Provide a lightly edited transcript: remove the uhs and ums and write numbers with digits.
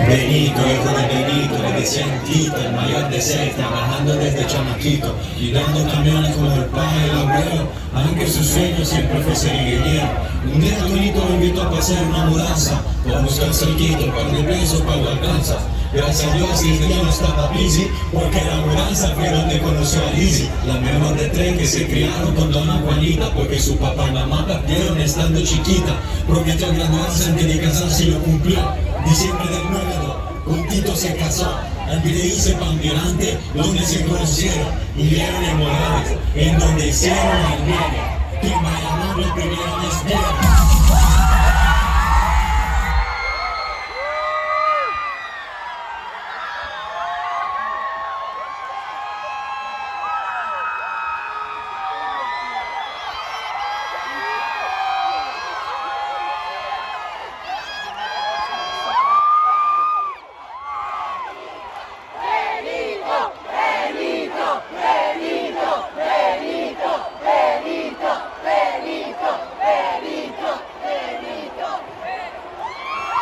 Benito, hijo de Benito, le decían Tito, el mayor de seis, trabajando desde chamaquito y dando camiones como el padre y el abuelo, aunque su sueño siempre fue ser ingeniero. Un día Tonito lo invitó a hacer una mudanza, por buscar cerquito, un par de pesos para lo alcanza. Gracias a Dios ese día no estaba busy, porque la mudanza fue donde conoció a Lizzy, la menor de tres que se criaron con Dona Juanita, porque su papá y mamá perdieron estando chiquita. Prometió graduarse antes de casarse y lo cumplió. Diciembre del 9, con Tito se casó. Antes de irse pan delante, donde se conocieron y vieron en Morales, en donde hicieron el nieve. Que en Bayamón la primera vez vieron.